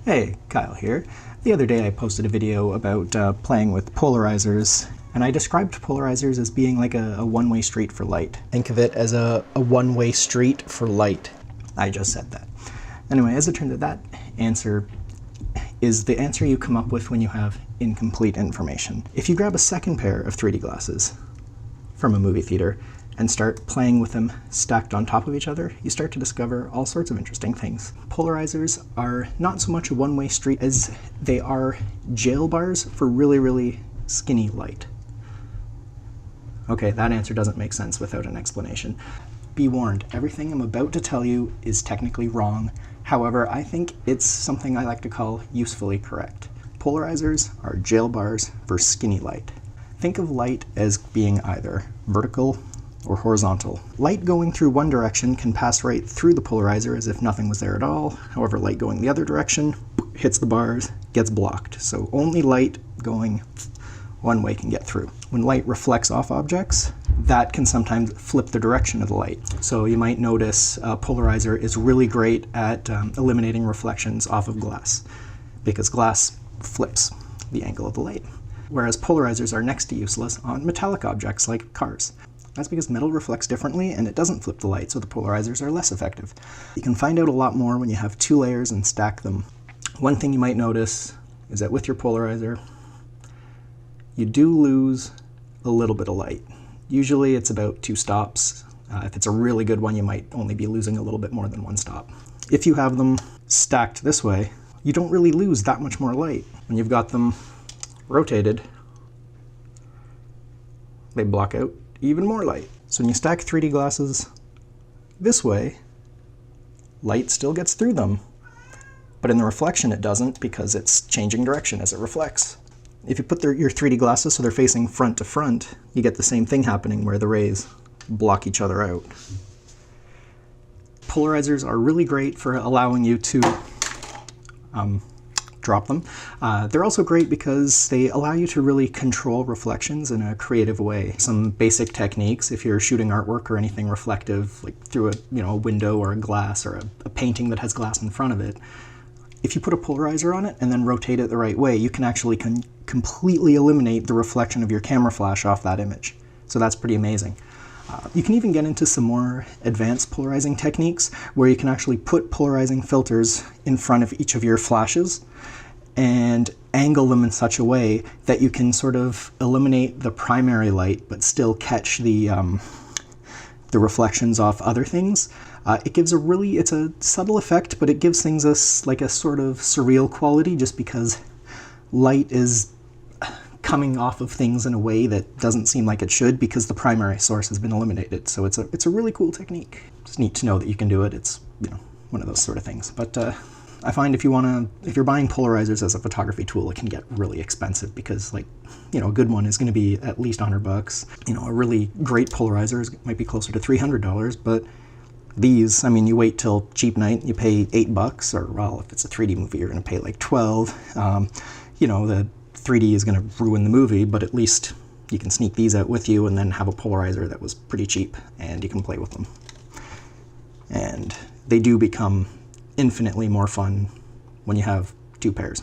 Hey, Kyle here. The other day I posted a video about playing with polarizers, and I described polarizers as being like a one-way street for light. Think of it as a one-way street for light. I just said that. Anyway, as it turns out, that answer is the answer you come up with when you have incomplete information. If you grab a second pair of 3D glasses from a movie theater and start playing with them stacked on top of each other, you start to discover all sorts of interesting things. Polarizers are not so much a one-way street as they are jail bars for really, really skinny light. Okay, that answer doesn't make sense without an explanation. Be warned, everything I'm about to tell you is technically wrong. However, I think it's something I like to call usefully correct. Polarizers are jail bars for skinny light. Think of light as being either vertical or horizontal. Light going through one direction can pass right through the polarizer as if nothing was there at all. However, light going the other direction hits the bars, gets blocked. So only light going one way can get through. When light reflects off objects, that can sometimes flip the direction of the light. So you might notice a polarizer is really great at eliminating reflections off of glass, because glass flips the angle of the light. Whereas polarizers are next to useless on metallic objects like cars. That's because metal reflects differently and it doesn't flip the light, so the polarizers are less effective. You can find out a lot more when you have two layers and stack them. One thing you might notice is that with your polarizer, you do lose a little bit of light. Usually it's about 2 stops. If it's a really good one, you might only be losing a little bit more than 1 stop. If you have them stacked this way, you don't really lose that much more light. When you've got them rotated, they block out even more light. So when you stack 3D glasses this way, light still gets through them, but in the reflection it doesn't because it's changing direction as it reflects. If you put your 3D glasses so they're facing front to front, you get the same thing happening where the rays block each other out. Polarizers are really great for allowing you to drop them. They're also great because they allow you to really control reflections in a creative way. Some basic techniques, if you're shooting artwork or anything reflective, like through a window or a glass or a painting that has glass in front of it, if you put a polarizer on it and then rotate it the right way, you can actually completely eliminate the reflection of your camera flash off that image. So that's pretty amazing. You can even get into some more advanced polarizing techniques where you can actually put polarizing filters in front of each of your flashes and angle them in such a way that you can sort of eliminate the primary light but still catch the reflections off other things. It gives it's a subtle effect, but it gives things a sort of surreal quality just because light is coming off of things in a way that doesn't seem like it should because the primary source has been eliminated. So it's a really cool technique. It's neat to know that you can do it. It's one of those sort of things. But I find if you're buying polarizers as a photography tool, it can get really expensive because a good one is going to be at least $100. A really great polarizer might be closer to $300, but these, you wait till cheap night, you pay $8, or well, if it's a 3D movie, you're going to pay like 12. The 3D is going to ruin the movie, but at least you can sneak these out with you and then have a polarizer that was pretty cheap and you can play with them. And they do become infinitely more fun when you have 2 pairs.